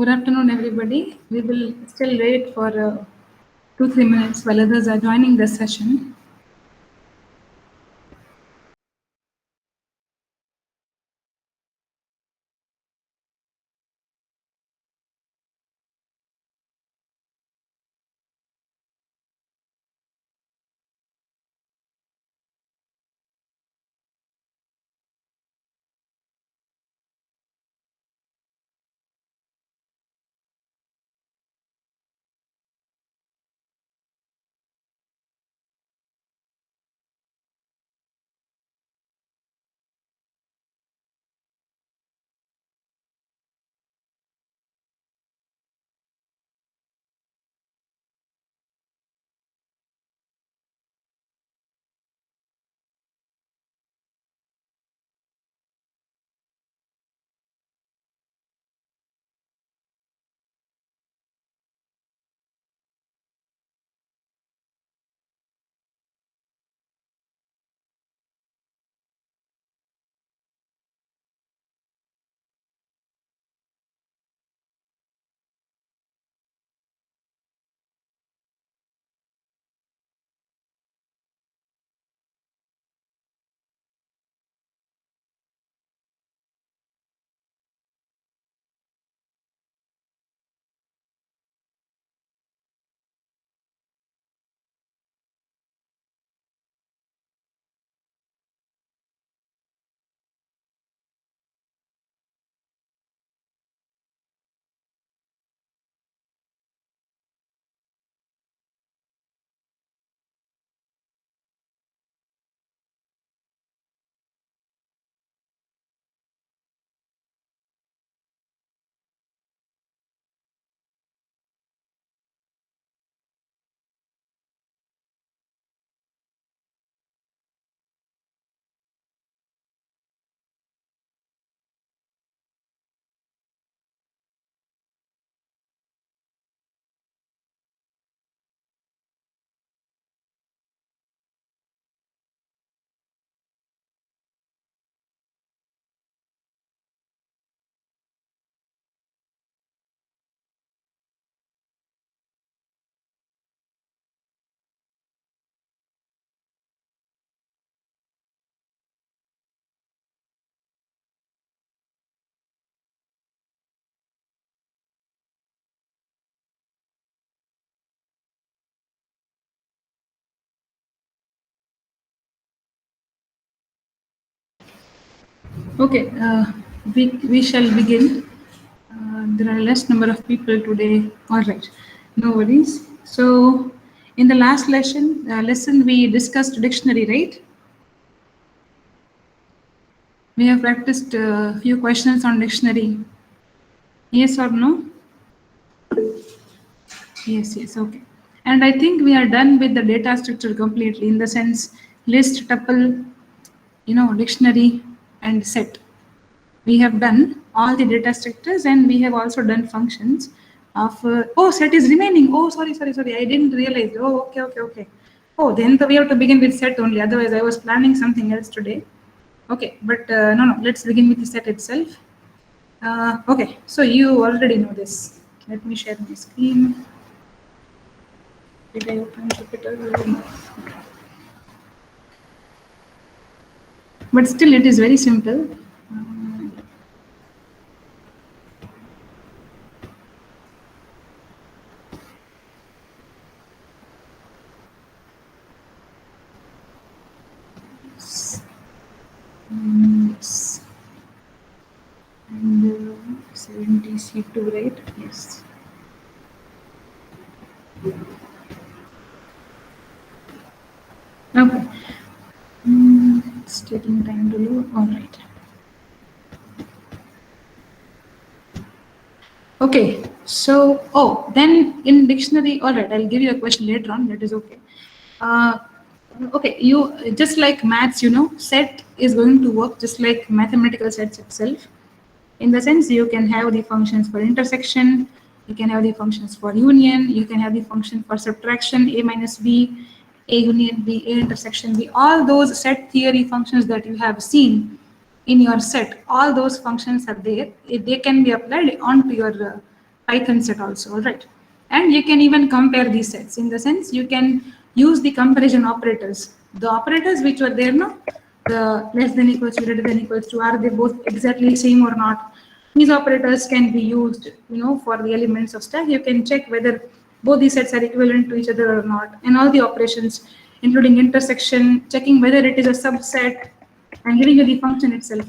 Good afternoon, everybody. We will still wait for 2-3 minutes while others are joining the session. Okay, we shall begin. There are less number of people today. All right, no worries. So, in the last lesson we discussed dictionary, right? We have practiced a few questions on dictionary. Yes or no? Yes, okay. And I think we are done with the data structure completely in the sense list, tuple, dictionary and set. We have done all the data structures and we have also done functions of, set is remaining. Oh, sorry. I didn't realize. Oh, okay. Oh, then we have to begin with set only. Otherwise, I was planning something else today. Okay, but no, let's begin with the set itself. Okay, so you already know this. Let me share my screen. Did I open Jupyter? No. But still, it is very simple. Yes. And 70 C2, right? Yes. Okay. It's taking time to load. All right. Okay. So, then in dictionary, all right, I'll give you a question later on. That is okay. Okay, you just like maths, set is going to work just like mathematical sets itself. In the sense, you can have the functions for intersection, you can have the functions for union, you can have the function for subtraction, a minus b, a union b, a intersection b. All those set theory functions that you have seen in your set, all those functions are there. They can be applied onto your Python set also, all right? And you can even compare these sets. In the sense, you can use the comparison operators. The operators which were there, no, the less than equals to, greater than equals to, are they both exactly same or not? These operators can be used, for the elements of stack. You can check whether both these sets are equivalent to each other or not, and all the operations, including intersection, checking whether it is a subset, and giving you the function itself.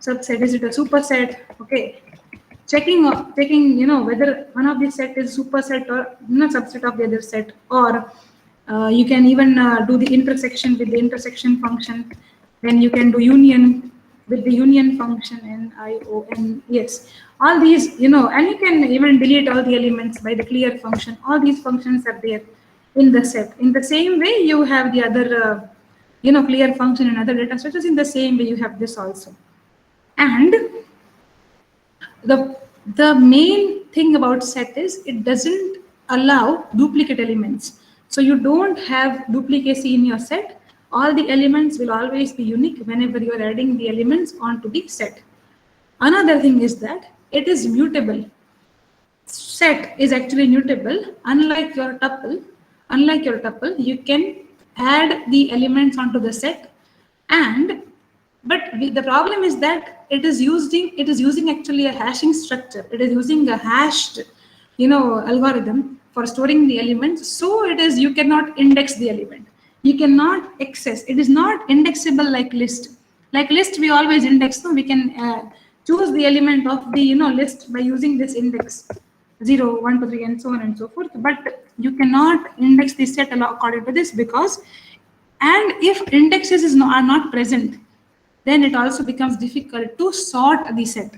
Subset, is it a superset? Okay, checking whether one of these set is superset or subset of the other set, or you can even do the intersection with the intersection function. Then you can do union with the union function, and yes, all these, and you can even delete all the elements by the clear function. All these functions are there in the set. In the same way, you have the other clear function and other data structures. In the same way, you have this also. And the main thing about set is it doesn't allow duplicate elements. So you don't have duplicacy in your set. All the elements will always be unique whenever you are adding the elements onto the set. Another thing is that it is mutable. Set is actually mutable. Unlike your tuple, you can add the elements onto the set, but the problem is that it is using actually a hashing structure. It is using a hashed, algorithm for storing the elements. So you cannot index the element. You cannot access. It is not indexable like list. Like list, we always index. So we can choose the element of the list by using this index 0, 1, 2, 3, and so on and so forth. But you cannot index the set according to this, because, and if indexes are not present, then it also becomes difficult to sort the set,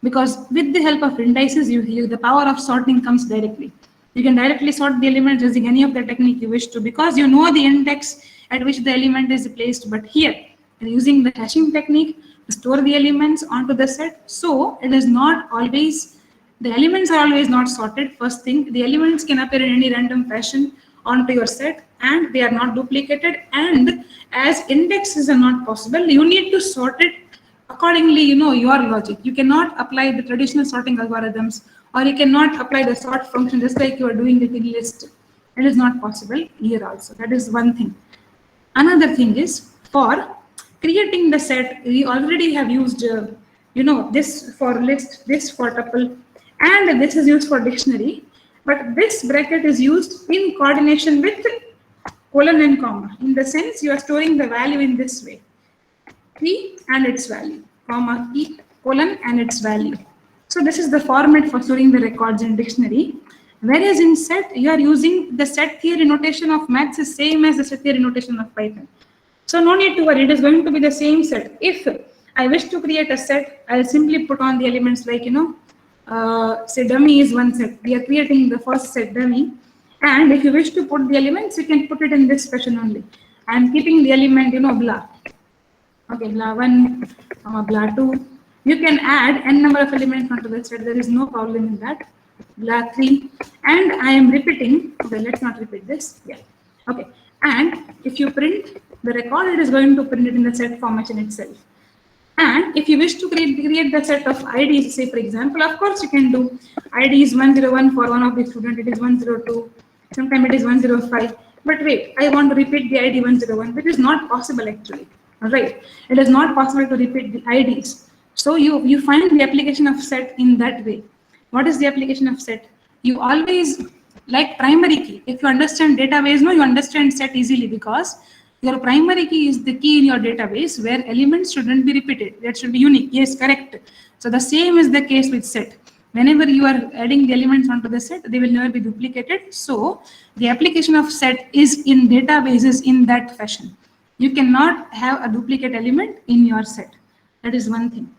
because with the help of indices, the power of sorting comes directly. You can directly sort the elements using any of the technique you wish to, because you know the index at which the element is placed. But here, using the hashing technique to store the elements onto the set, so it is not always, the elements are always not sorted. First thing, the elements can appear in any random fashion onto your set, and they are not duplicated. And as indexes are not possible, you need to sort it accordingly, your logic. You cannot apply the traditional sorting algorithms, or you cannot apply the sort function just like you are doing with the list. It is not possible here also. That is one thing. Another thing is, for creating the set, we already have used, this for list, this for tuple, and this is used for dictionary. But this bracket is used in coordination with colon and comma. In the sense, you are storing the value in this way: key and its value, comma, key, colon, and its value. So this is the format for storing the records in dictionary. Whereas in set, you are using the set theory notation of maths is same as the set theory notation of Python. So no need to worry, it is going to be the same set. If I wish to create a set, I'll simply put on the elements like, say dummy is one set. We are creating the first set, dummy. And if you wish to put the elements, you can put it in this fashion only. I'm keeping the element, blah. Okay, blah 1, blah 2. You can add n number of elements onto the set. There is no problem in that. Blah 3. And I am repeating. Okay, let's not repeat this. Yeah. Okay. And if you print the record, it is going to print it in the set formation itself. And if you wish to create the set of IDs, say for example, of course you can do ID is 101 for one of the student, it is 102, sometimes it is 105. But wait, I want to repeat the ID 101, which is not possible actually. All right, it is not possible to repeat the IDs. So you find the application of set in that way. What is the application of set? You always, like primary key, if you understand database, you understand set easily, because your primary key is the key in your database where elements shouldn't be repeated. That should be unique. Yes, correct. So the same is the case with set. Whenever you are adding the elements onto the set, they will never be duplicated. So the application of set is in databases in that fashion. You cannot have a duplicate element in your set. That is one thing.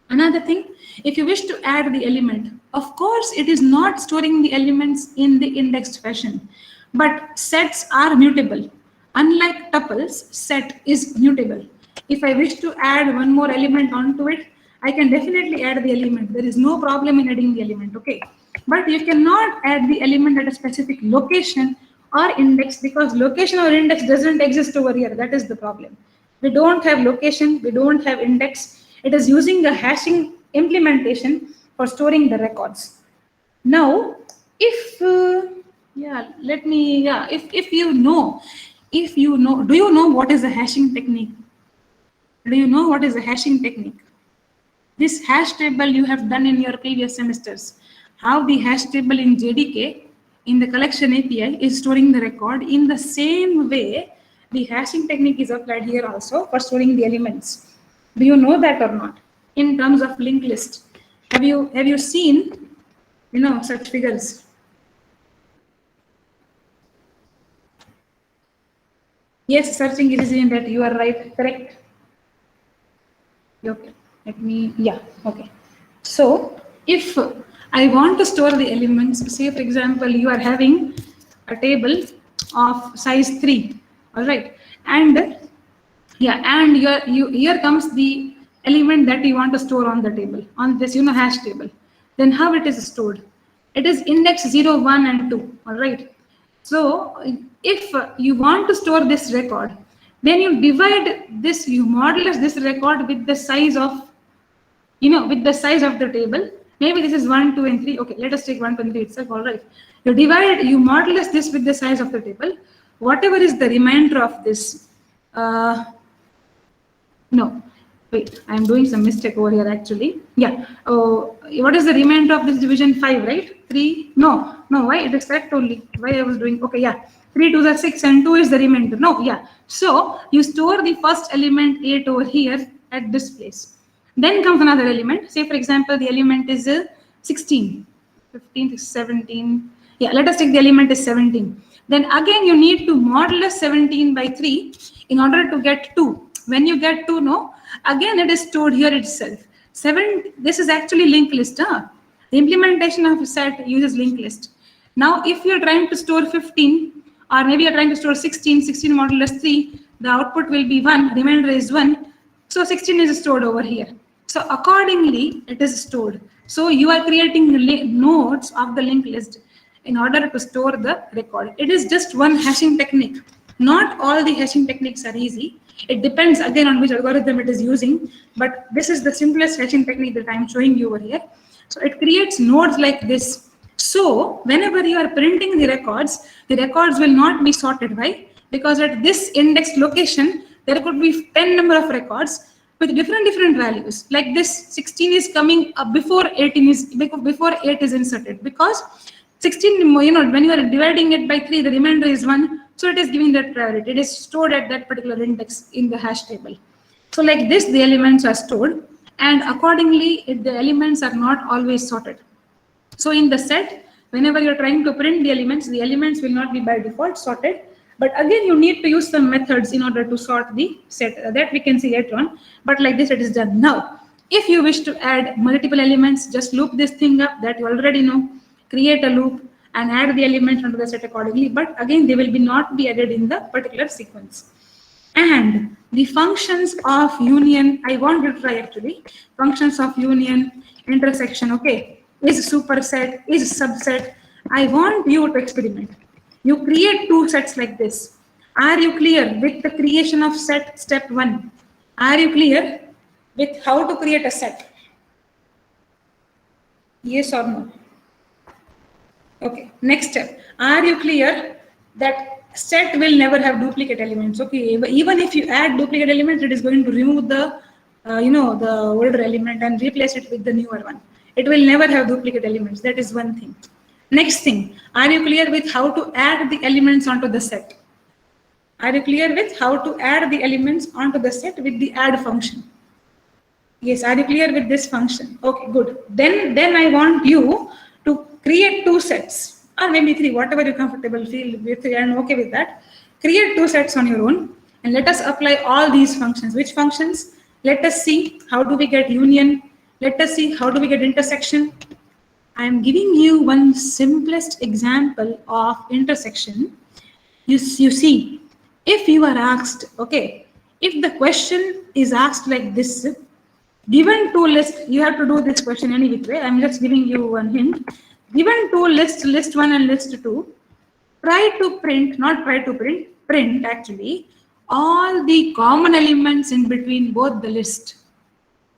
Another thing, if you wish to add the element, of course, it is not storing the elements in the indexed fashion, but sets are mutable. Unlike tuples, set is mutable. If I wish to add one more element onto it, I can definitely add the element. There is no problem in adding the element, okay? But you cannot add the element at a specific location or index, because location or index doesn't exist over here. That is the problem. We don't have location, we don't have index. It is using the hashing implementation for storing the records. Now, if if you know, do you know what is a hashing technique? Do you know what is a hashing technique? This hash table you have done in your previous semesters. How the hash table in JDK in the collection API is storing the record. In the same way, the hashing technique is applied here also for storing the elements. Do you know that or not? In terms of linked list, have you seen such figures? Yes, searching is in that you are right, correct. Okay, let me, yeah, okay. So if I want to store the elements, say for example, you are having a table of size 3, all right, and yeah, and here comes the element that you want to store on the table, on this hash table. Then how it is stored? It is index 0, 1 and 2, all right. So if you want to store this record, then you divide this, you modulus this record with the size of, with the size of the table. Maybe this is 1, 2 and 3. Okay, let us take 1, 2 and 3 itself, all right. You modulus this with the size of the table. Whatever is the remainder of this, no, wait, I am doing some mistake over here actually. Yeah, what is the remainder of this division? 5, right? 3, no, why it is correct only. Why I was doing, okay, yeah. 3 2s are 6 and 2 is the remainder. No, yeah. So you store the first element 8 over here at this place. Then comes another element. Say for example, the element is 16, 15, 17. Yeah, let us take the element is 17. Then again you need to modulus 17 by 3 in order to get 2. When you get 2, no, again it is stored here itself. 7, this is actually linked list. The implementation of a set uses linked list. Now if you are trying to store 15, or maybe you are trying to store 16 modulus 3, the output will be 1, remainder is 1. So 16 is stored over here. So accordingly, it is stored. So you are creating nodes of the linked list in order to store the record. It is just one hashing technique. Not all the hashing techniques are easy. It depends again on which algorithm it is using, but this is the simplest hashing technique that I am showing you over here. So it creates nodes like this. So whenever you are printing the records will not be sorted. Why? Because at this index location, there could be 10 number of records with different values. Like this 16 is coming before 18 is, before 8 is inserted, because 16, when you are dividing it by 3, the remainder is 1. So it is giving that priority. It is stored at that particular index in the hash table. So like this, the elements are stored, and accordingly, the elements are not always sorted. So in the set, whenever you're trying to print the elements will not be by default sorted. But again, you need to use some methods in order to sort the set. That we can see later on. But like this, it is done. Now, if you wish to add multiple elements, just loop this thing up that you already know. Create a loop and add the elements onto the set accordingly. But again, they will not be added in the particular sequence. And the functions of union, I want you to try actually. Functions of union, intersection, okay, is superset, is subset. I want you to experiment. You create 2 sets like this. Are you clear with the creation of set step 1? Are you clear with how to create a set? Yes or no? Okay, next step. Are you clear that set will never have duplicate elements? Okay, even if you add duplicate elements, it is going to remove the, the older element and replace it with the newer one. It will never have duplicate elements. That is one thing. Next thing, are you clear with how to add the elements onto the set? Are you clear with how to add the elements onto the set with the add function? Yes, are you clear with this function? Okay, good. Then I want you to create 2 sets, or maybe 3, whatever you comfortable feel with, and okay with that. Create 2 sets on your own, and let us apply all these functions. Which functions? Let us see how do we get union. Let us see how do we get intersection. I am giving you one simplest example of intersection. You see, if you are asked, okay, if the question is asked like this, given 2 lists, you have to do this question any which way. I'm just giving you one hint. Given 2 lists, list 1 and list 2, try to print, not try to print, print actually all the common elements in between both the list.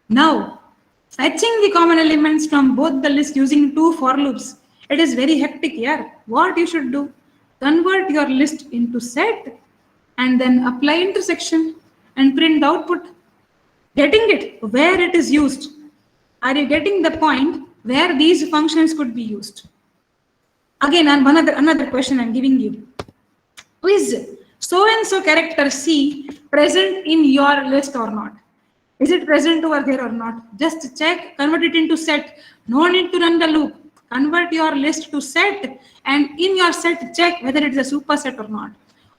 Now, fetching the common elements from both the list using 2 for loops It is very hectic here. What you should do? Convert your list into set and then apply intersection and print the output. Getting it where it is used. Are you getting the point where these functions could be used? Again, and another question I'm giving you. Is so and so character C present in your list or not? Is it present over there or not? Just check, convert it into set. No need to run the loop. Convert your list to set, and in your set, check whether it is a superset or not,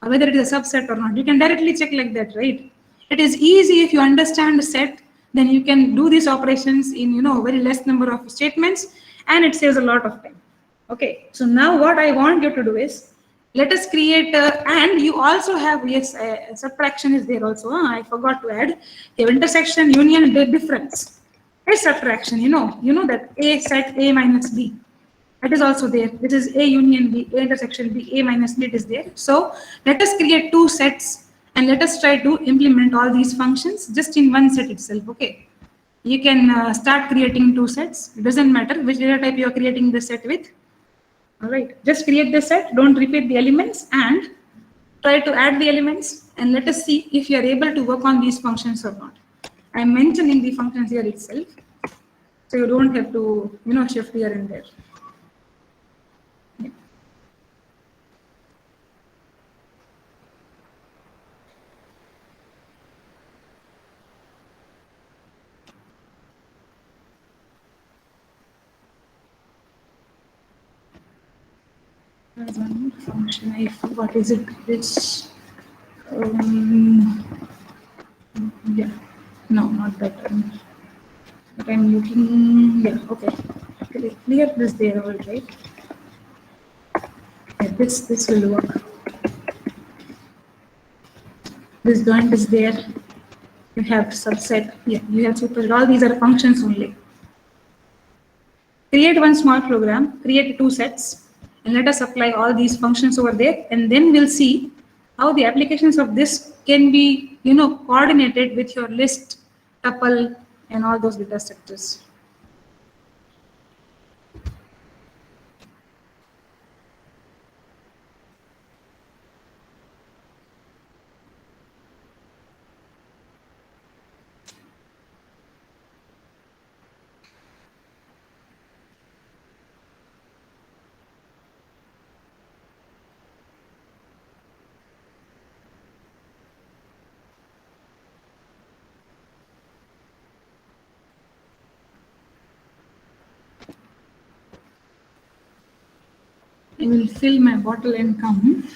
or whether it is a subset or not. You can directly check like that, right? It is easy if you understand the set, then you can do these operations in very less number of statements, and it saves a lot of time. Okay, so now what I want you to do is let us create and you also have, yes, subtraction is there also. I forgot to add. You have intersection, union, difference. It's subtraction, you know that A set A minus B. That is also there. This is A union B, A intersection B, A minus B, it is there. So let us create two sets and let us try to implement all these functions just in one set itself. Okay. You can start creating two sets. It doesn't matter which data type you are creating the set with. All right, just create the set, don't repeat the elements, and try to add the elements, and let us see if you are able to work on these functions or not. I'm mentioning the functions here itself, so you don't have to, shift here and there. Yeah. There's one function, what is it? This, yeah, no, not that one. But I'm looking, yeah, okay. Clear this there, all right. Yeah, this will work. This joint is there. You have subset, yeah, you have superset. All these are functions only. Create one small program, create two sets, and let us apply all these functions over there, and then we'll see how the applications of this can be, coordinated with your list, tuple, and all those data structures. I will fill my bottle and come.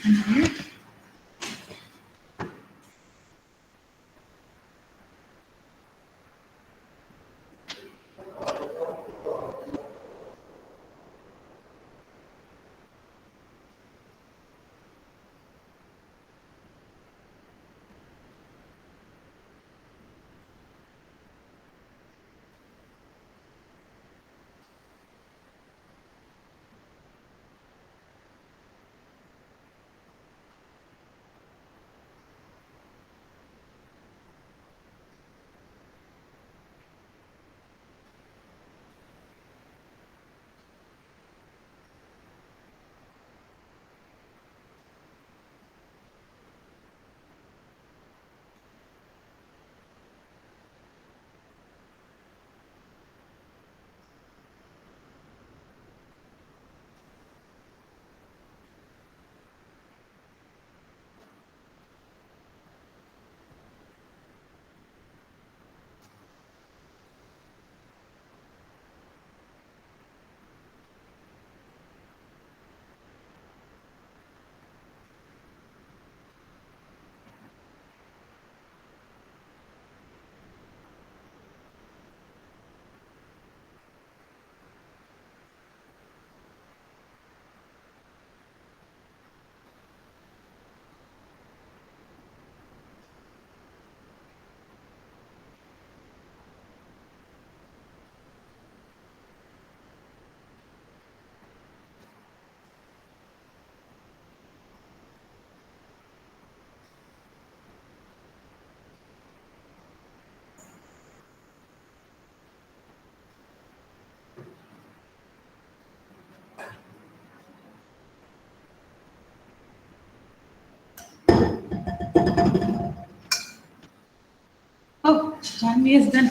Oh, Janvi is done.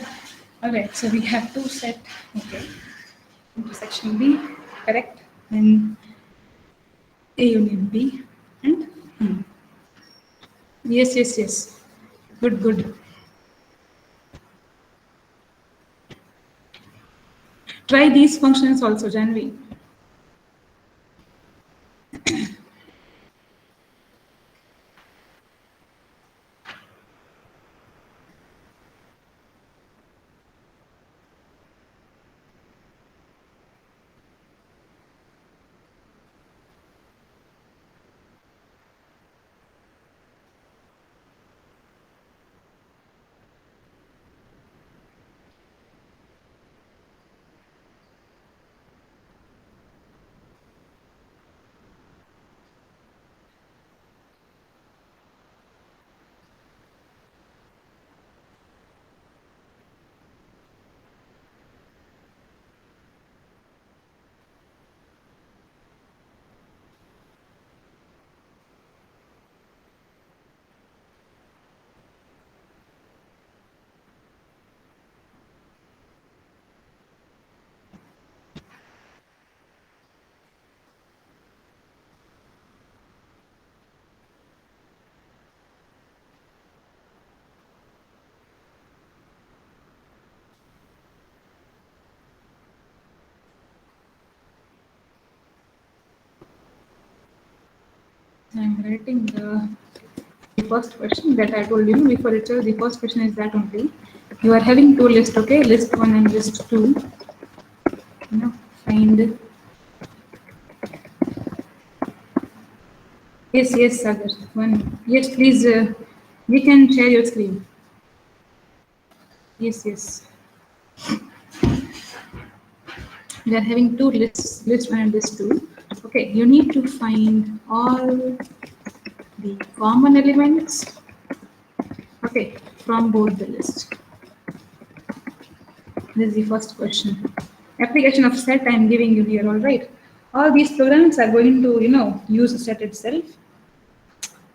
Alright, so we have to set, okay, intersection B, correct, and A union B, and yes, yes, yes. Good, good. Try these functions also, Janvi. I'm writing the first question that I told you before itself. The first question is that only. You are having two lists, okay? List one and list two. You know, find. Yes, yes, Sagar. One. Yes, please. We can share your screen. Yes, yes. We are having two lists, list one and list two. Okay, you need to find all the common elements. Okay, from both the lists. This is the first question. Application of set I am giving you here, all right. All these programs are going to, use set itself.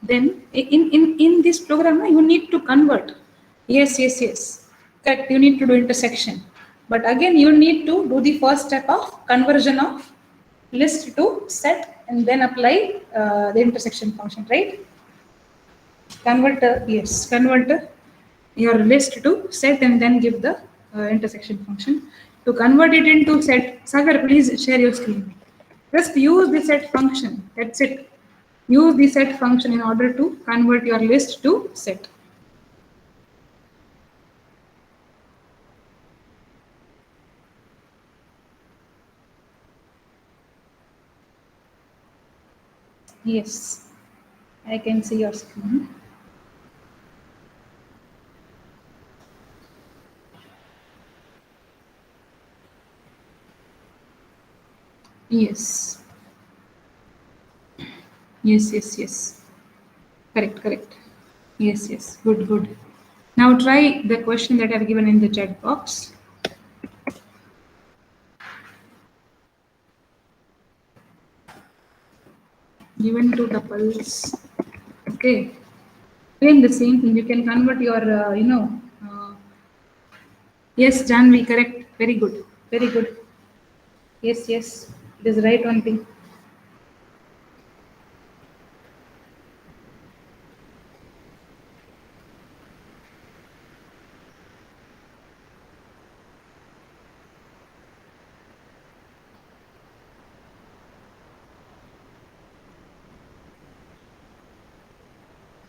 Then in this program, you need to convert. Yes, yes, yes. Correct. You need to do intersection. But again, you need to do the first step of conversion of list to set and then apply the intersection function, right? Convert your list to set and then give the intersection function. To convert it into set, Sagar, please share your screen. Just use the set function. That's it. Use the set function in order to convert your list to set. Yes, I can see your screen. Yes. Yes, yes, yes. Correct, correct. Yes, yes. Good, good. Now try the question that I've given in the chat box. Given two tuples. Okay. Again, the same thing. You can convert your, yes, Janvi, correct. Very good. Very good. Yes, yes. It is right one thing.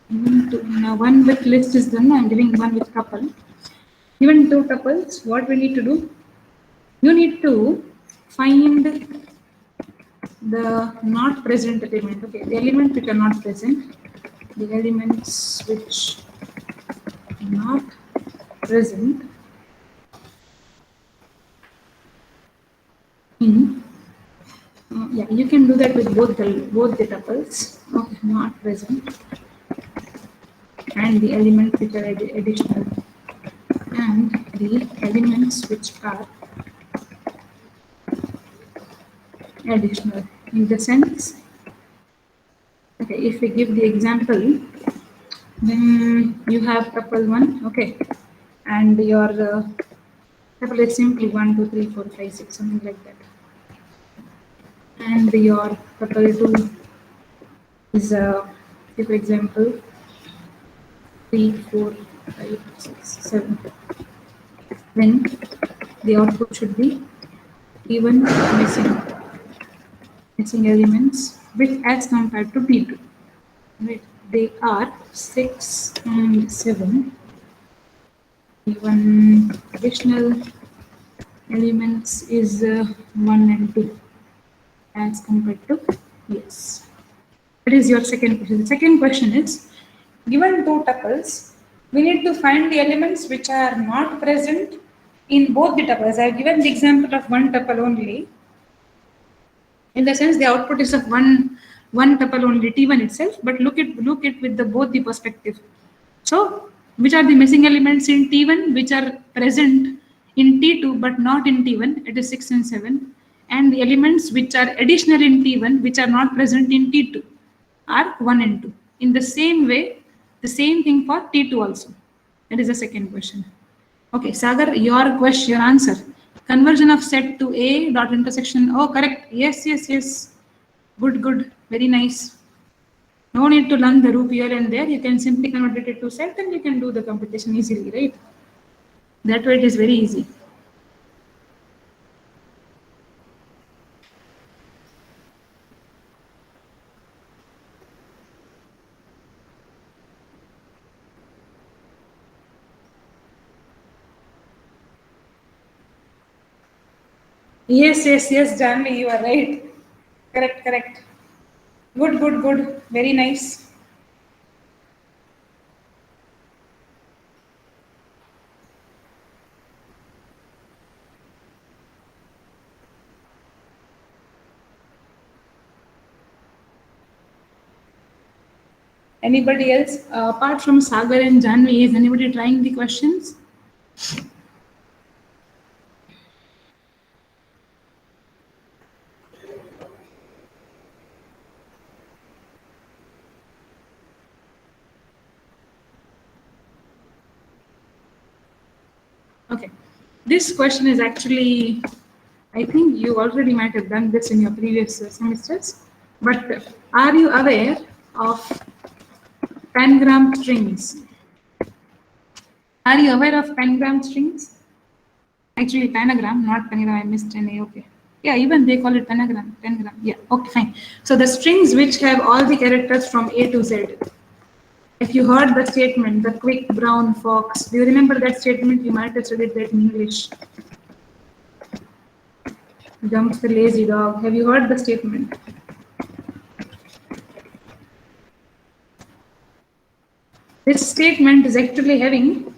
Even two, now one with list is done. I'm giving one with couple. Given two tuples, what we need to do? You need to find the not present element. Okay, the elements which are not present. The elements which are not present in yeah, you can do that with both the tuples. Okay, not present and the elements which are additional and the elements which are additional in the sense. Okay, if we give the example, then you have tuple 1. Okay, and your tuple is simply 1, 2, 3, 4, 5, 6, something like that. And your tuple 2 is, say for example, 3, 4, 5, 6, 7. Then the output should be even missing elements which as compared to P2. Right. They are 6 and 7. Even additional elements is 1 and 2 as compared to yes. That is your second question. The second question is, given two tuples, we need to find the elements which are not present in both the tuples. I have given the example of one tuple only. In the sense, the output is of one tuple only, T1 itself. But look it with the both the perspective. So, which are the missing elements in T1 which are present in T2 but not in T1? It is 6 and 7. And the elements which are additional in T1 which are not present in T2 are 1 and 2. In the same way, the same thing for T2 also. That is the second question. Okay, Sagar, your question, your answer. Conversion of set to A dot intersection. Oh, correct. Yes, yes, yes. Good, good. Very nice. No need to learn the loop here and there. You can simply convert it to set and you can do the computation easily, right? That way it is very easy. Yes, yes, yes, Janvi, you are right. Correct, correct. Good, good, good. Very nice. Anybody else, apart from Sagar and Janvi, is anybody trying the questions? Okay. This question is actually, I think you already might have done this in your previous semesters, but are you aware of pangram strings? Are you aware of pangram strings? Actually, panagram, not panagram. I missed an A. Okay. Yeah, even they call it panagram. Panagram. Yeah. Okay, fine. So the strings which have all the characters from A to Z. If you heard the statement, the quick brown fox, do you remember that statement? You might have studied that in English. Jumps the lazy dog. Have you heard the statement? This statement is actually having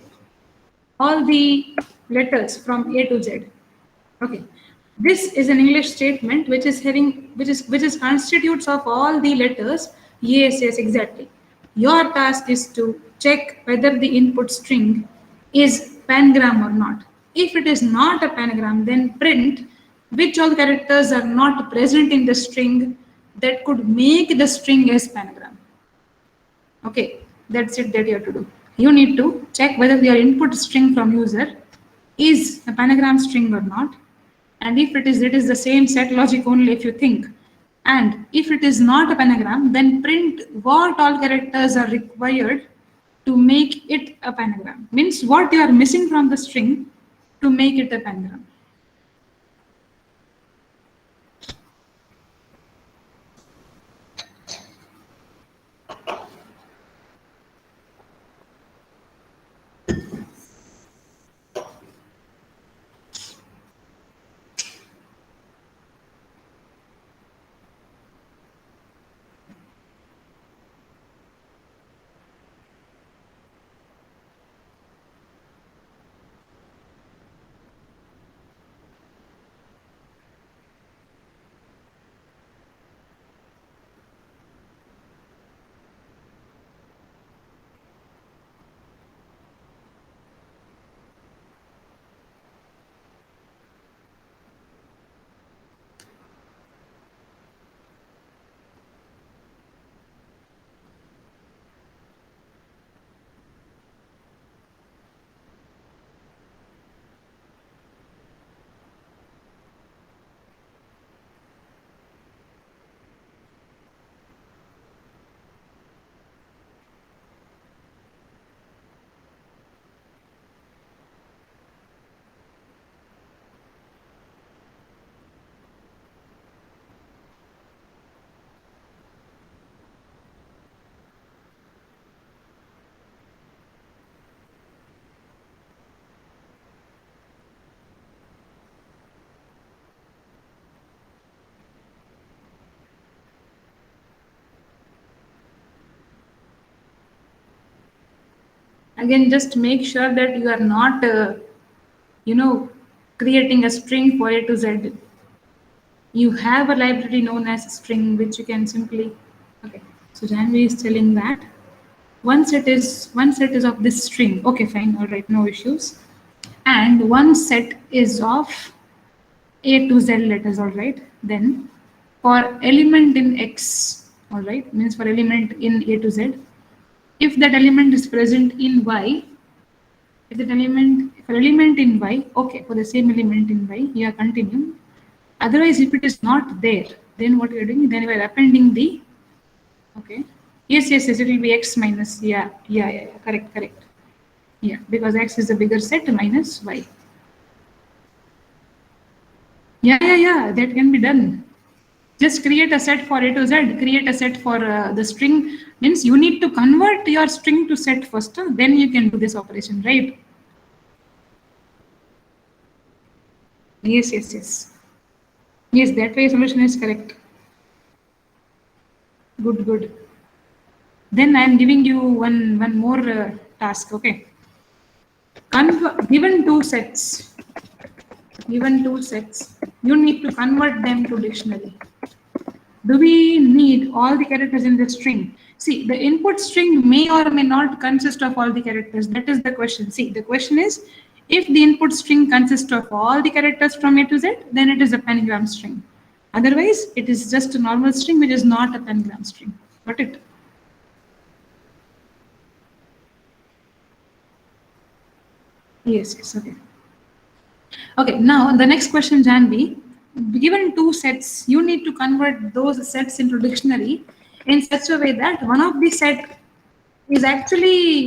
all the letters from A to Z. Okay. This is an English statement which is having which is constitutes of all the letters. Yes, yes, exactly. Your task is to check whether the input string is pangram or not. If it is not a pangram, then print which all characters are not present in the string that could make the string as panagram. Okay, that's it that you have to do. You need to check whether your input string from user is a panagram string or not. And if it is the same set logic only if you think. And if it is not a panagram, then print what all characters are required to make it a panagram. Means what you are missing from the string to make it a panagram. Again, just make sure that you are not, creating a string for A to Z. You have a library known as string, which you can simply, okay. So Janvi is telling that one set is of this string. Okay, fine, all right, no issues. And one set is of A to Z letters, all right. Then for element in X, all right, means for element in A to Z, if that element is present in Y, if that element, for element in Y, okay, for the same element in Y, you are continuing. Otherwise, if it is not there, then what you are doing, then you are appending the, okay. Yes, yes, yes, it will be X minus, yeah, correct. Yeah, because X is the bigger set minus Y. Yeah, that can be done. Just create a set for A to Z, create a set for the string, means you need to convert your string to set first, then you can do this operation, right? Yes. Yes, that way solution is correct. Good. Then I am giving you one more task, okay? Given two sets, you need to convert them to dictionary. Do we need all the characters in the string? See, the input string may or may not consist of all the characters. That is the question. See, the question is, if the input string consists of all the characters from A to Z, then it is a pentagram string. Otherwise, it is just a normal string which is not a pentagram string. Got it? Yes, okay. Okay, now the next question, Janvi. Given two sets, you need to convert those sets into dictionary in such a way that one of the set is actually,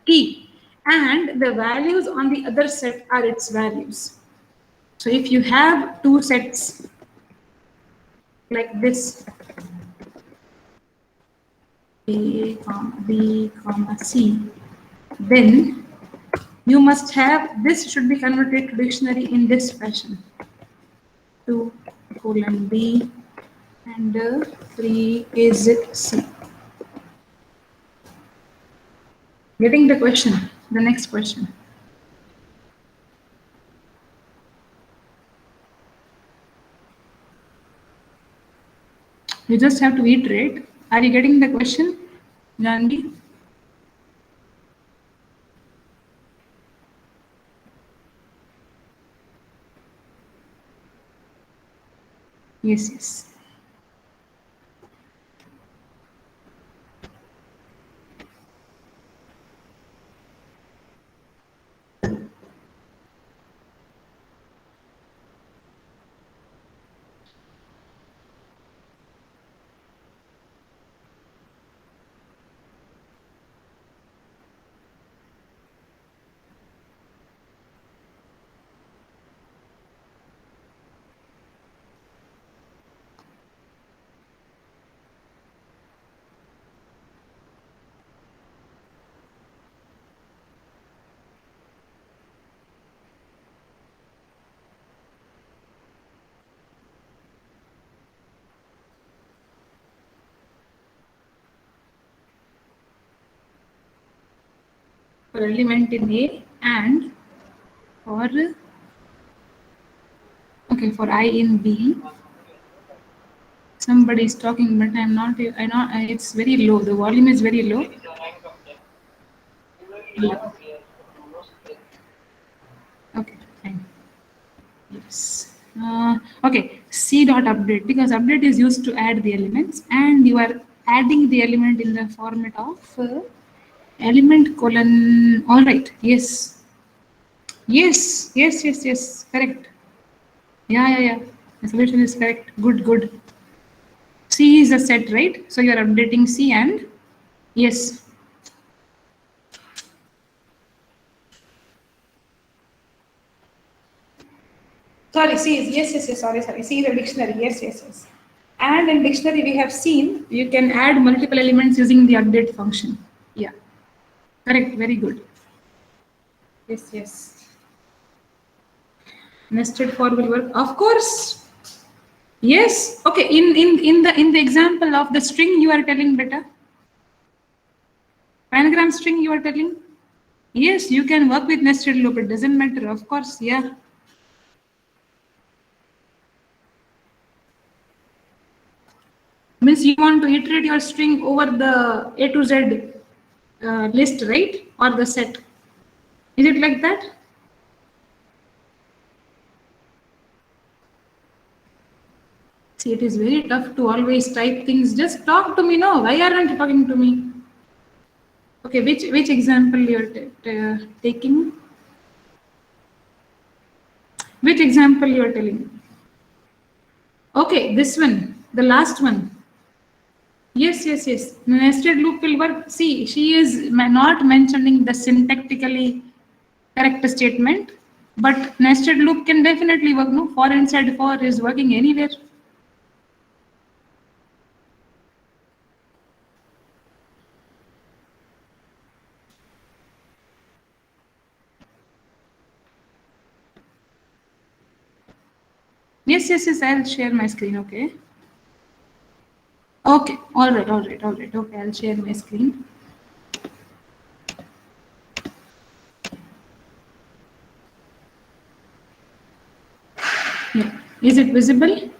key, and the values on the other set are its values. So if you have two sets like this, A, B, C, then you must have, this should be converted to dictionary in this fashion. 2 colon B and 3 is C. Getting the question, the next question. You just have to iterate. Are you getting the question, Janvi? Yes. For element in A and for, okay, for I in B. Somebody is talking, but I'm not, it's very low. The volume is very low. Okay, fine. Yes. Okay, C dot update, because update is used to add the elements, and you are adding the element in the format of element colon. All right. Yes. Correct. Yeah. The solution is correct. Good. C is a set, right? So you are updating C and yes. Sorry, C is yes. Sorry. C is a dictionary. Yes. And in dictionary we have seen you can add multiple elements using the update function. Yeah. Correct. Very good. Yes. Nested for will work. Of course. Yes. Okay. In the example of the string you are telling better. anagram string you are telling? Yes, you can work with nested loop. It doesn't matter, of course. Yeah. Means you want to iterate your string over the A to Z list, right? Or the set. Is it like that? See, it is very tough to always type things. Just talk to me. No, why aren't you talking to me? Okay, which example you're taking? Which example you're telling? Okay, this one, the last one. Yes, yes, yes. Nested loop will work. See, she is not mentioning the syntactically correct statement, but nested loop can definitely work. No, for inside for is working anywhere. Yes, yes, yes. I'll share my screen. Okay. Okay. All right. All right. All right. Okay. I'll share my screen. Yeah. Is it visible?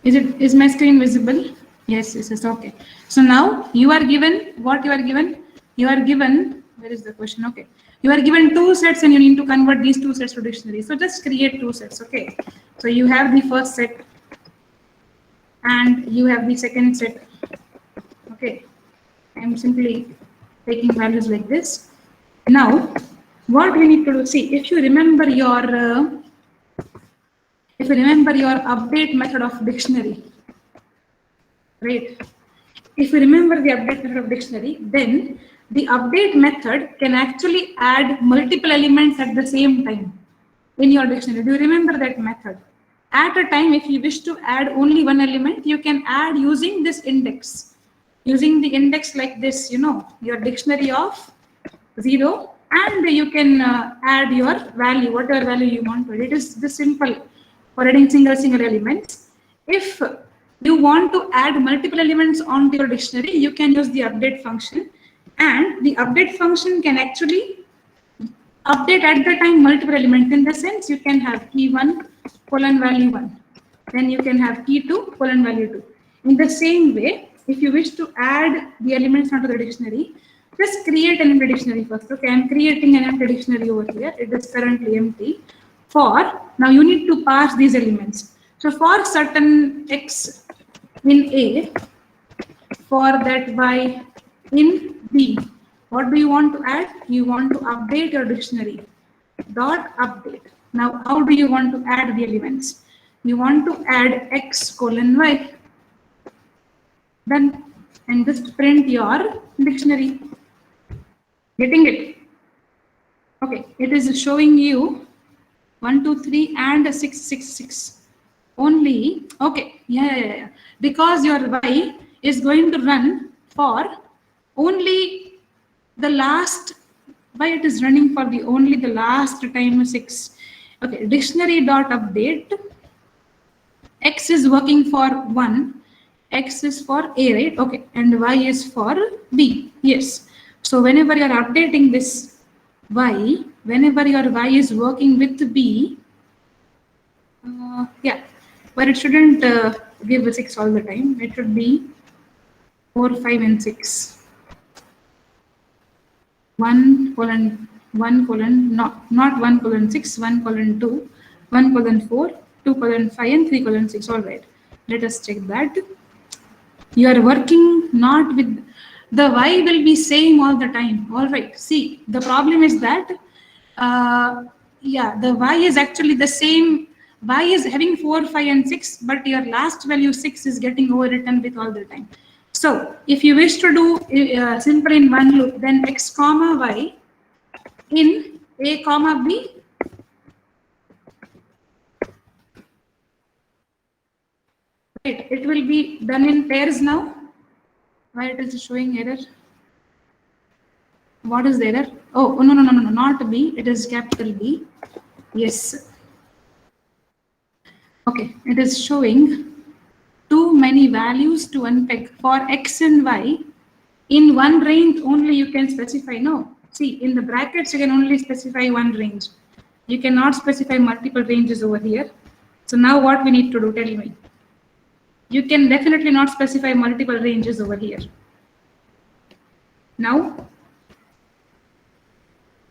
Is my screen visible? Yes, yes, yes. Okay. So now you are given what you are given. You are given, where is the question? Okay. You are given two sets and you need to convert these two sets to dictionary. So just create two sets. Okay. So you have the first set and you have the second set. Okay. I'm simply taking values like this. Now, what we need to do, see, if you remember your update method of dictionary, right? If you remember the update method of dictionary, then the update method can actually add multiple elements at the same time in your dictionary. Do you remember that method? At a time, if you wish to add only one element, you can add using this index. Using the index like this, your dictionary of 0, and you can add your value, whatever value you want to. It is this simple for adding single elements. If you want to add multiple elements onto your dictionary, you can use the update function, and the update function can actually update at the time multiple elements. In the sense, you can have key 1 colon value 1, then you can have key 2 colon value 2. In the same way, if you wish to add the elements onto the dictionary, just create an empty dictionary first. Okay, I'm creating an empty dictionary over here. It is currently empty. Now you need to pass these elements. So for certain x in A, for that y in B, what do you want to add? You want to update your dictionary. Dot update. Now, how do you want to add the elements? You want to add x colon y. Done. And just print your dictionary. Getting it? Okay, it is showing you 1, 2, 3 and 6, 6, 6. Only, okay, yeah. Because your y is going to run for only the last, why it is running for only the last time 6. Okay, dictionary dot update. X is working for 1, X is for A, right? Okay, and Y is for B. Yes. So whenever you are updating this Y, whenever your Y is working with B, yeah, but it shouldn't give a 6 all the time. It should be 4, 5, and 6. 1 colon 1 colon not 1 colon 6, 1 colon 2, 1 colon 4, 2 colon 5, and 3 colon 6. All right. Let us check that. You are working not with the Y will be same all the time. All right. See, the problem is that yeah, the Y is actually the same. Y is having 4, 5, and 6, but your last value 6 is getting overwritten with all the time. So if you wish to do simple in one loop, then x comma y in A comma B. Right, it will be done in pairs now. Why it is showing error? What is the error? Oh, no, not B. It is capital B. Yes. Okay, it is showing too many values to unpick for x and y. In one range only you can specify. No, see, in the brackets you can only specify one range. You cannot specify multiple ranges over here. So now what we need to do, tell me. You can definitely not specify multiple ranges over here. Now,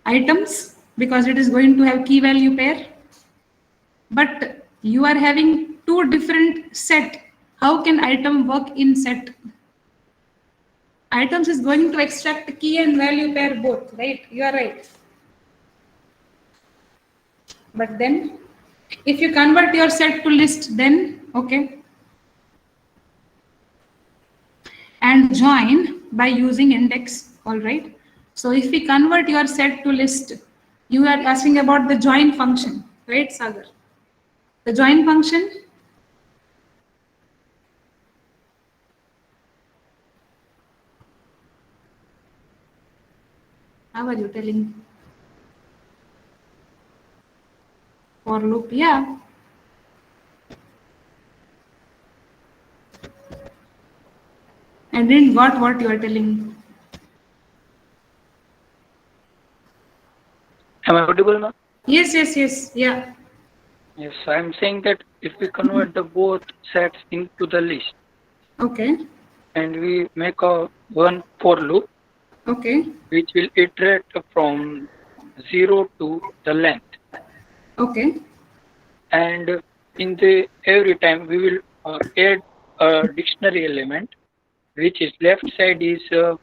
items, because it is going to have key value pair, but you are having two different set. How can item work in set? Items is going to extract key and value pair both, right? You are right. But then, if you convert your set to list, then okay. And join by using index, all right. So if we convert your set to list, you are asking about the join function, right, Sagar? The join function. How are you telling? For loop, yeah. I didn't got what you are telling. Am I audible now? Yes, yes, yes, yeah. Yes, I'm saying that if we convert the both sets into the list, Okay, and we make a one for loop, okay, which will iterate from 0 to the length, okay, and in the every time we will add a dictionary element, which is left side is A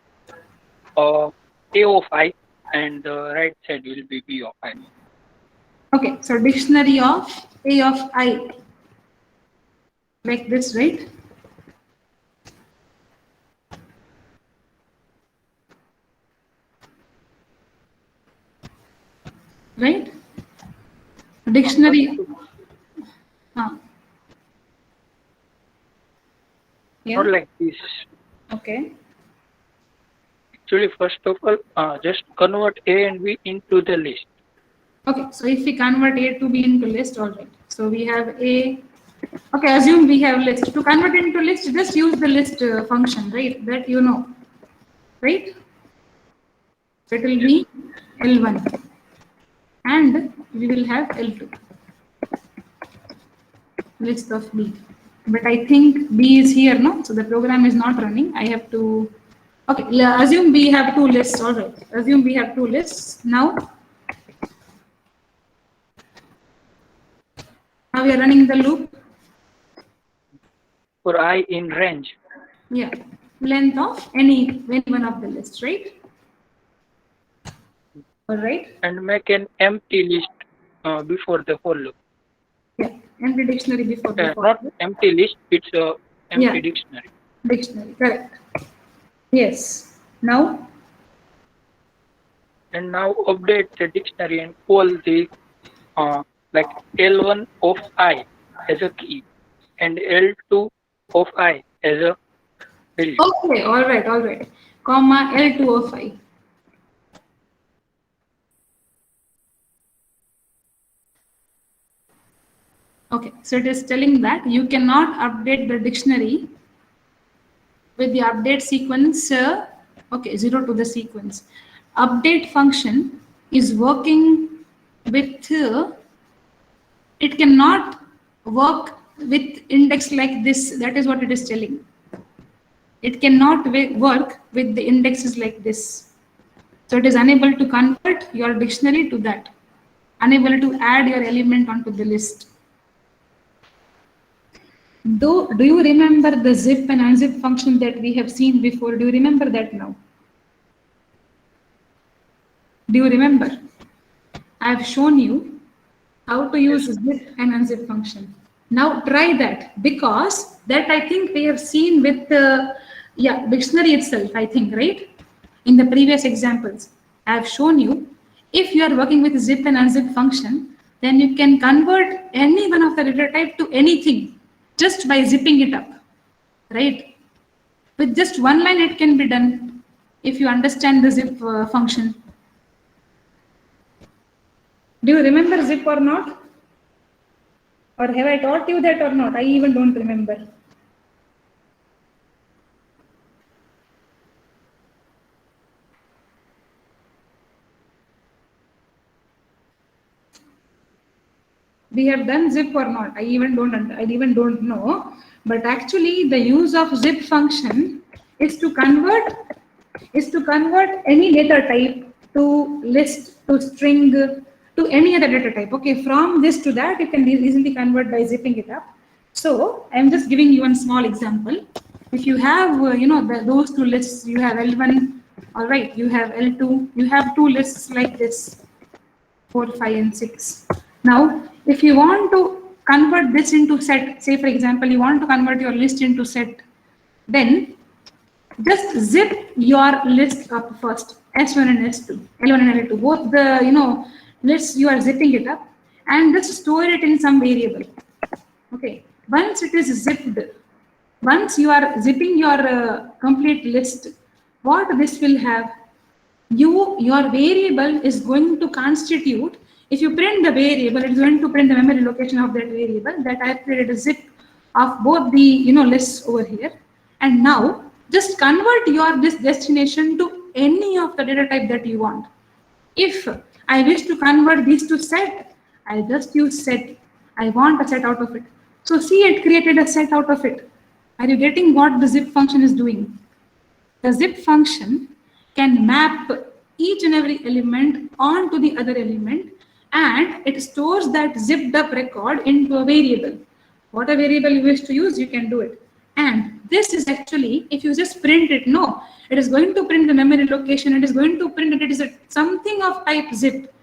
of I, and the right side will be B of I. okay. So dictionary of A of I, like this, right? Right? Dictionary. Yeah. Not like this. Okay. Actually, first of all, just convert A and B into the list. Okay, so if we convert A to B into list, all right. So we have A. Okay, assume we have list. To convert it into list, just use the list function, right? That you know, right? So it will be L1, and we will have L2, list of B. But I think B is here, no? So the program is not running. I have to. Okay, assume we have two lists. All right. Assume we have two lists now. Now we are running the loop. For I in range. Yeah, length of any one of the lists, right? All right. And make an empty list before the for loop. Yeah, empty dictionary before the for Not loop. empty list, it's a empty Yeah. dictionary. Dictionary, correct. Yes. Now. And now update the dictionary and call the like L1 of I as a key and L2 of I as a value. Okay, all right, all right. Comma L205. Okay, so it is telling that you cannot update the dictionary with the update sequence, okay, 0 to the sequence. Update function is working with, it cannot work with index like this. That is what it is telling. It cannot work with the indexes like this. So it is unable to convert your dictionary to that. Unable to add your element onto the list. Do you remember the zip and unzip function that we have seen before? Do you remember that now? Do you remember? I have shown you how to use zip and unzip function. Now try that, because that I think we have seen with the dictionary itself, I think, right? In the previous examples, I have shown you if you are working with zip and unzip function, then you can convert any one of the data type to anything just by zipping it up, right? With just one line it can be done if you understand the zip function. Do you remember zip or not? Or have I taught you that or not? I even don't remember. We have done zip or not? I even don't know. But actually, the use of zip function is to convert any data type to list to string to any other data type. Okay, from this to that, you can easily convert by zipping it up. So I'm just giving you one small example. If you have, those two lists, you have L1, all right, you have L2, you have two lists like this, 4, 5, and 6. Now, if you want to convert this into set, say for example, you want to convert your list into set, then just zip your list up first, S1 and S2, L1 and L2, both the, lists you are zipping it up and just store it in some variable. Okay, once it is zipped, once you are zipping your complete list, what this will have, your variable is going to constitute, if you print the variable, it's going to print the memory location of that variable that I have created a zip of both the lists over here. And now just convert your this destination to any of the data type that you want. If I wish to convert these to set, I'll just use set. I want a set out of it. So see, it created a set out of it. Are you getting what the zip function is doing? The zip function can map each and every element onto the other element, and it stores that zipped up record into a variable. What a variable you wish to use, you can do it. And this is actually, if you just print it, no, it is going to print the memory location, it is going to print that it is something of type zip,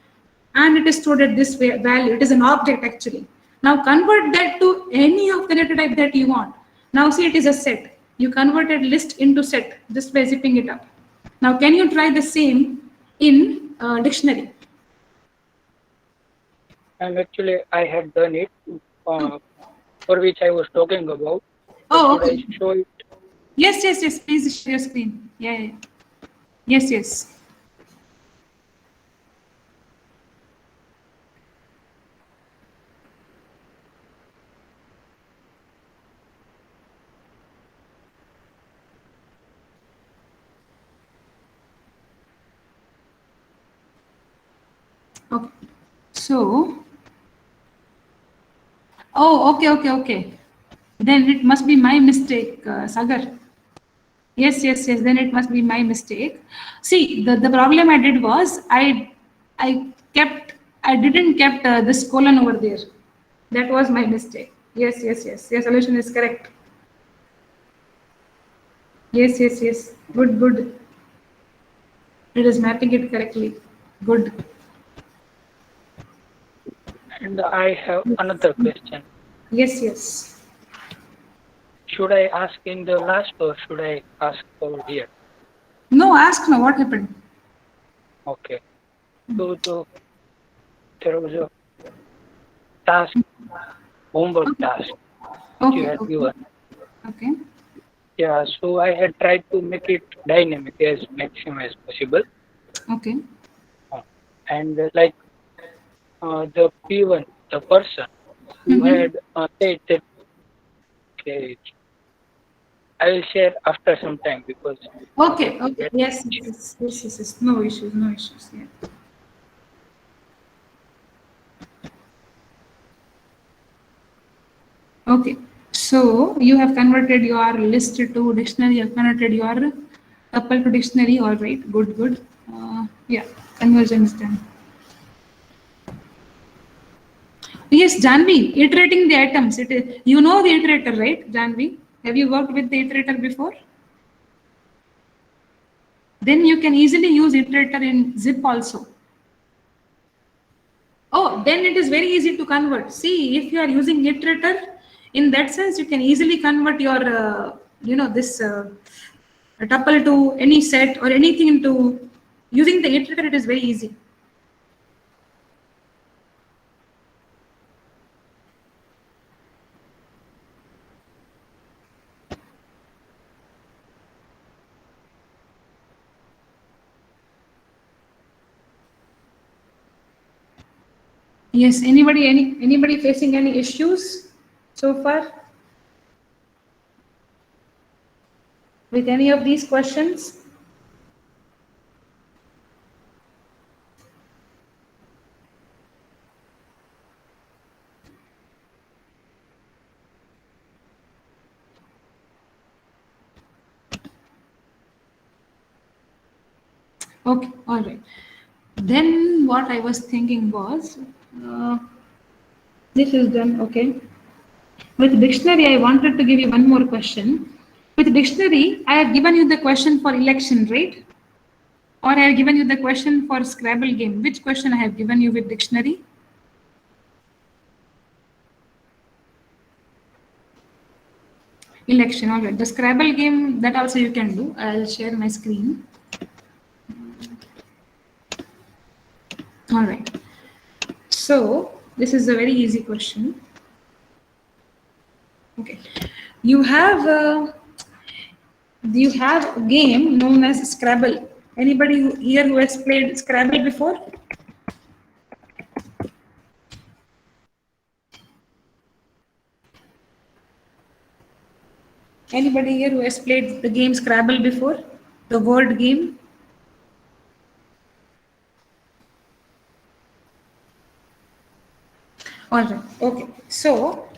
and it is stored at this value. It is an object actually. Now convert that to any of the data type that you want. Now see, it is a set. You converted list into set just by zipping it up. Now can you try the same in dictionary? And actually, I had done it for which I was talking about. Oh, Should okay. I show it? Yes. Please share your screen. Yeah. Yes. Okay. So, oh, okay. Then it must be my mistake, Sagar. Yes. Then it must be my mistake. See, the problem I did was I didn't kept this colon over there. That was my mistake. Yes. Your solution is correct. Yes. Good. It is mapping it correctly. Good. And I have another question. Yes. Should I ask in the last or should I ask over here? No, ask now. What happened? Okay. So there was a task, homework task which you Okay. had given. Okay. Yeah, so I had tried to make it dynamic as maximum as possible. Okay. And like the P1, the person who Mm-hmm. had said that, okay, I will share after some time because I have Okay. to get. Yes. No issues. Yeah. Okay. So you have converted your list to dictionary. You have converted your tuple to dictionary. All right. Good. Yeah. Conversion is done. Yes, Janvi. Iterating the items. It is. You know the iterator, right, Janvi? Have you worked with the iterator before? Then you can easily use iterator in zip also. Oh, then it is very easy to convert. See, if you are using iterator, in that sense, you can easily convert your, this tuple to any set or anything into using the iterator. It is very easy. Yes, anybody facing any issues so far with any of these questions? Okay, all right. Then what I was thinking was, uh, this is done, okay. With dictionary, I wanted to give you one more question. With dictionary, I have given you the question for election, right? Or I have given you the question for Scrabble game. Which question I have given you with dictionary? Election, all right. The Scrabble game, that also you can do. I'll share my screen. All right. So this is a very easy question. Okay. You have a game known as Scrabble. Anybody here who has played Scrabble before? Anybody here who has played the game Scrabble before? The word game? All right. Okay. So,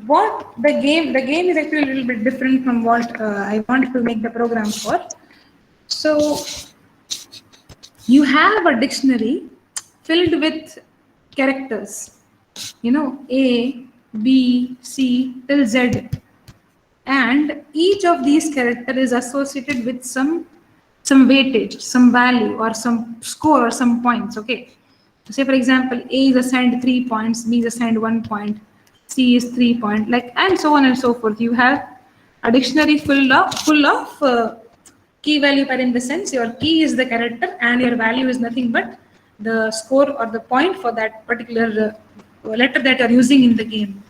what the game is actually a little bit different from what I want to make the program for. So, you have a dictionary filled with characters. You know, A, B, C till Z, and each of these characters is associated with some weightage, some value, or some score, or some points. Okay. Say for example, A is assigned 3 points, B is assigned 1 point, C is 3 point, like, and so on and so forth. You have a dictionary full of key value pair, in the sense your key is the character and your value is nothing but the score or the point for that particular letter that you are using in the game.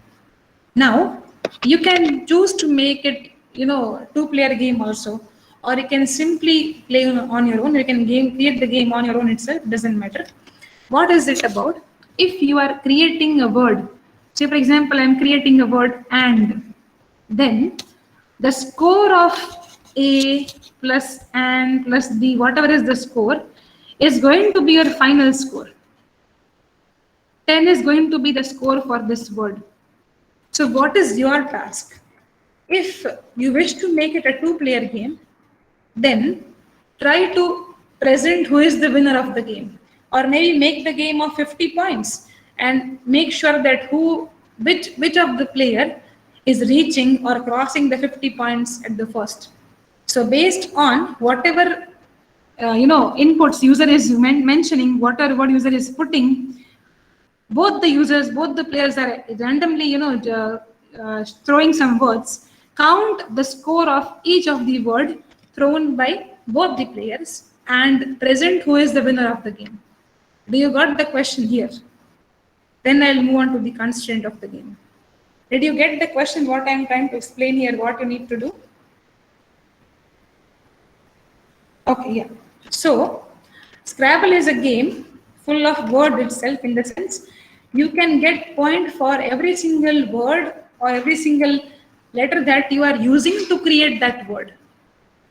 Now, you can choose to make it, two-player game also, or you can simply play on your own. You can create the game on your own itself, doesn't matter. What is it about? If you are creating a word, say for example, I'm creating a word and, then the score of A plus and plus B, whatever is the score, is going to be your final score. 10 is going to be the score for this word. So what is your task? If you wish to make it a two-player game, then try to present who is the winner of the game, or maybe make the game of 50 points and make sure that which of the player is reaching or crossing the 50 points at the first. So based on whatever inputs user is mentioning, whatever word user is putting, both the players are randomly, throwing some words. Count the score of each of the word thrown by both the players and present who is the winner of the game. Do you got the question here? Then I'll move on to the constraint of the game. Did you get the question, what I'm trying to explain here, what you need to do? Okay, yeah. So, Scrabble is a game full of word itself, in the sense you can get point for every single word or every single letter that you are using to create that word.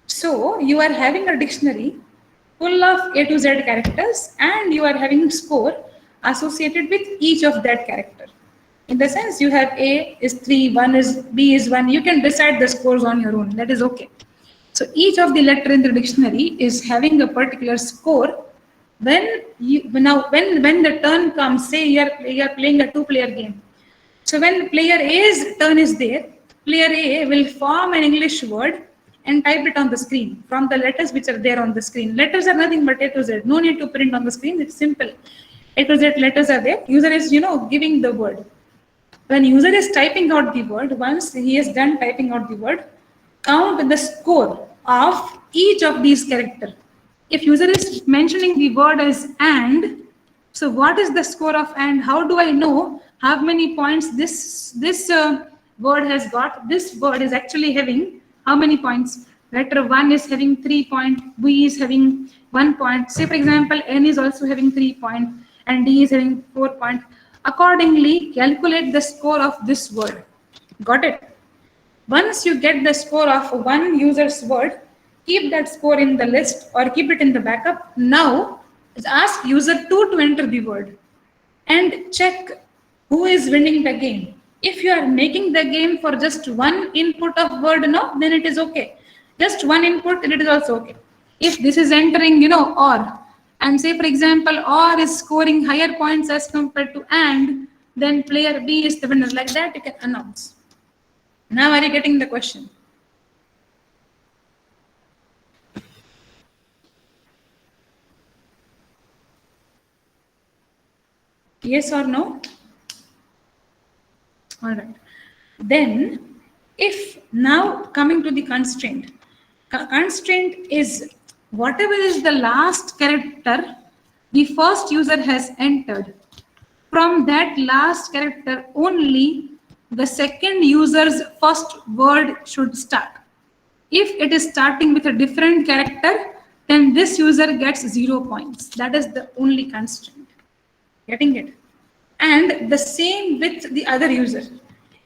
So you are having a dictionary full of A to Z characters, and you are having score associated with each of that character. In the sense, you have A is 3, 1 is B is 1. You can decide the scores on your own. That is okay. So each of the letter in the dictionary is having a particular score. When the turn comes, say you are playing a two-player game. So when player A's turn is there, player A will form an English word and type it on the screen from the letters which are there on the screen. Letters are nothing but A to Z. No need to print on the screen. It's simple. A to Z letters are there. User is, giving the word. When user is typing out the word, once he is done typing out the word, count the score of each of these characters. If user is mentioning the word as and, so what is the score of and? How do I know how many points this word has got? This word is actually having how many points? Letter 1 is having 3 points, B is having 1 point. Say for example, N is also having 3 points, and D is having 4 points. Accordingly, calculate the score of this word. Got it? Once you get the score of one user's word, keep that score in the list or keep it in the backup. Now, ask user 2 to enter the word and check who is winning the game. If you are making the game for just one input of word no, then it is okay. Just one input, and it is also okay. If this is entering, or, and say for example, or is scoring higher points as compared to and, then player B is the winner. Like that, you can announce. Now, are you getting the question? Yes or no? All right. Then, if now coming to the constraint, constraint is whatever is the last character the first user has entered. From that last character only, the second user's first word should start. If it is starting with a different character, then this user gets 0 points. That is the only constraint. Getting it? And the same with the other user.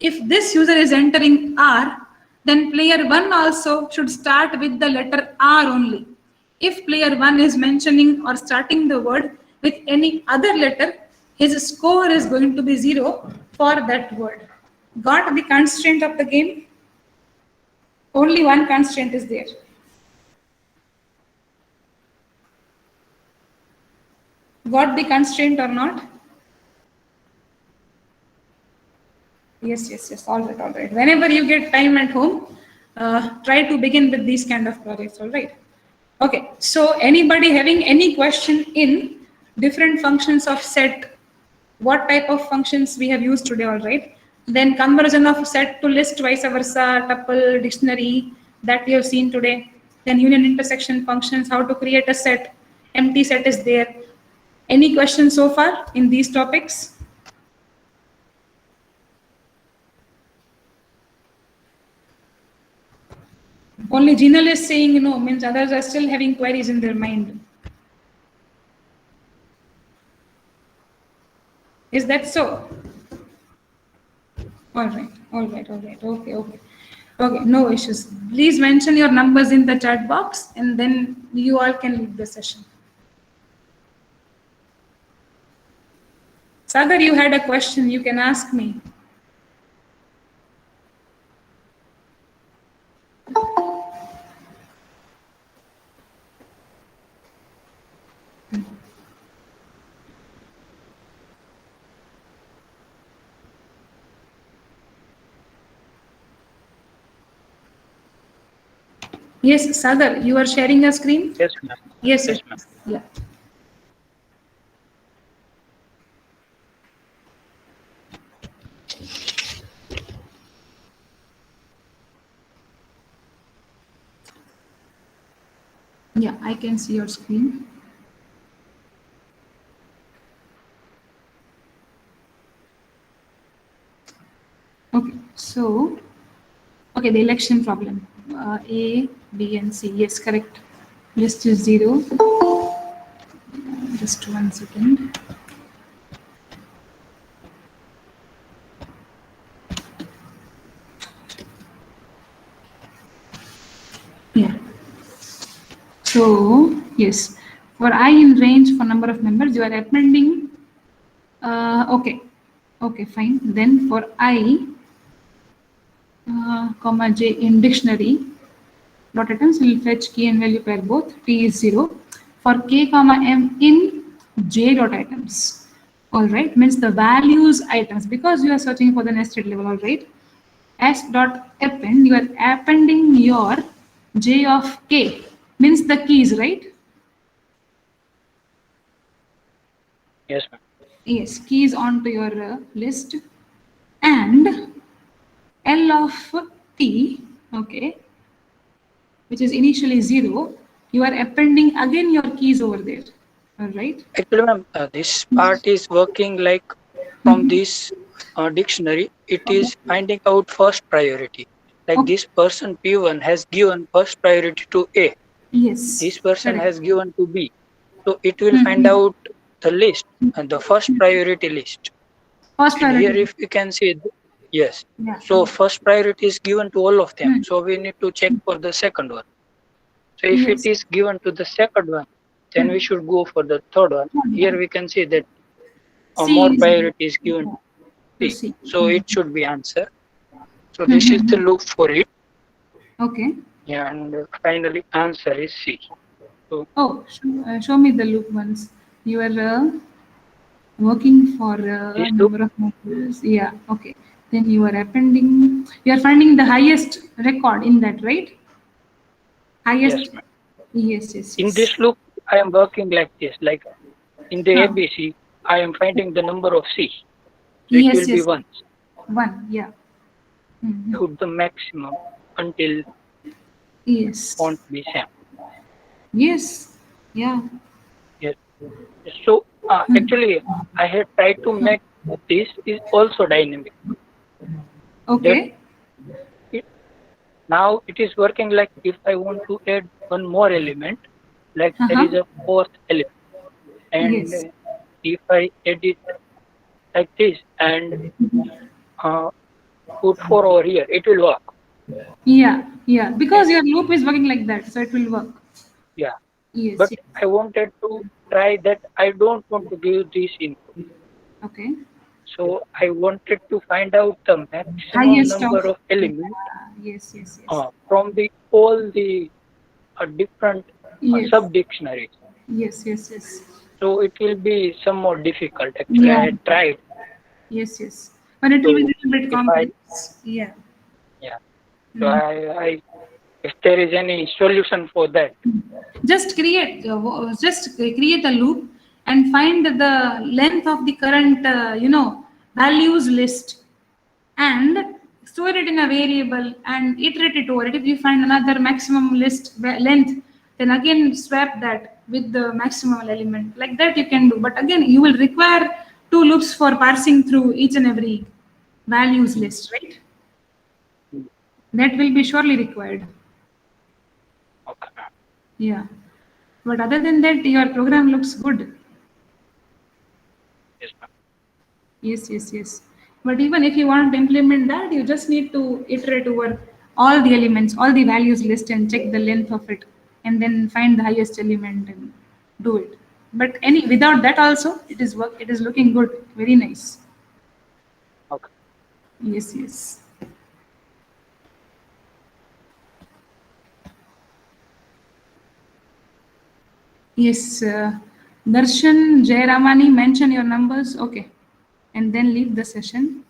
If this user is entering R, then player 1 also should start with the letter R only. If player 1 is mentioning or starting the word with any other letter, his score is going to be 0 for that word. Got the constraint of the game? Only one constraint is there. Got the constraint or not? Yes. All right. Whenever you get time at home, try to begin with these kind of projects. All right. Okay. So anybody having any question in different functions of set, what type of functions we have used today? All right. Then conversion of set to list, vice versa, tuple, dictionary that we have seen today. Then union intersection functions, how to create a set, empty set is there. Any questions so far in these topics? Only Jinal is saying no, means others are still having queries in their mind. Is that so? All right. Okay, no issues. Please mention your numbers in the chat box and then you all can leave the session. Sagar, you had a question, you can ask me. Yes, Sagar, you are sharing a screen? Yes, ma'am. Yes, Yes, ma'am. yeah. Yeah, I can see your screen. Okay, so, okay, the election problem. A, B, and C. Yes, correct. List is 0. Just 1 second. Yeah. So, yes, for I in range for number of members, you are appending. Okay, fine. Then for I, comma J in dictionary, dot items will fetch key and value pair both. T is 0. For K, comma M in J dot items. All right, means the values items because you are searching for the nested level. All right. S dot append, you are appending your J of K, means the keys, right? Yes, ma'am. Yes, keys onto your list. And L of T, okay, which is initially 0, you are appending again your keys over there. All right. Actually, ma'am, this part is working like from this dictionary, it is finding out first priority. Like Okay. this person P1 has given first priority to A. Yes. This person correct. has given to B. So it will find out the list and the first priority list. First And here priority. if you can see, yes. Yeah. So first priority is given to all of them. Hmm. So we need to check for the second one. So if it Yes. is given to the second one, then we should go for the third one. Here we can see that more C is priority is given to to C. C. So it should be answer. So this is the loop for it. Okay. Yeah, and finally answer is C. So Oh, show me the loop once. You are working for this a loop, number of modules. Yeah. Okay. Then you are appending. You are finding the highest record in that, right? yes, Highest. ma'am. Yes. Yes. In Yes. this loop, I am working like this. Like in the Huh. ABC, I am finding the number of C. So it Yes. will be Yes. 1 One. Yeah. Mhm. to the maximum until Yes. won't be same. Yes. Yeah. Yes. So actually, I had tried to make this is also dynamic. That Okay. it, now it is working like if I want to add one more element, like there Uh-huh. is a fourth element, and Yes. if I add it like this and uh, put 4 over here, it will work. Yeah. Yeah. Because And your loop is working like that, so it will work. yeah, Yes. but Yes. I wanted to try that. I don't want to give this input. Okay. So I wanted to find out the maximum Highest number of. of elements Yes. Yes. Yes. from the all the different Yes. sub dictionaries. Yes. Yes. Yes. So it will be somewhat difficult. Actually, I Yeah. had tried. Yes. Yes. But it will be a So little bit if I complex. Yeah. yeah, so Mhm. I if there is any solution for that, Just create a loop and find the length of the current values list and store it in a variable and iterate it over it. If you find another maximum length, then again swap that with the maximum element. Like that you can do, but again you will require two loops for parsing through each and every values list, right? That will be surely required. okay, Yeah. But other than that, your program looks good. yes, ma'am. Yes, yes, yes. But even if you want to implement that, you just need to iterate over all the elements, all the values list and check the length of it and then find the highest element and do it. But without that also it is looking good. Very nice. Okay. Yes, yes. Yes, Darshan Jairamani, mention your numbers. Okay. And then leave the session.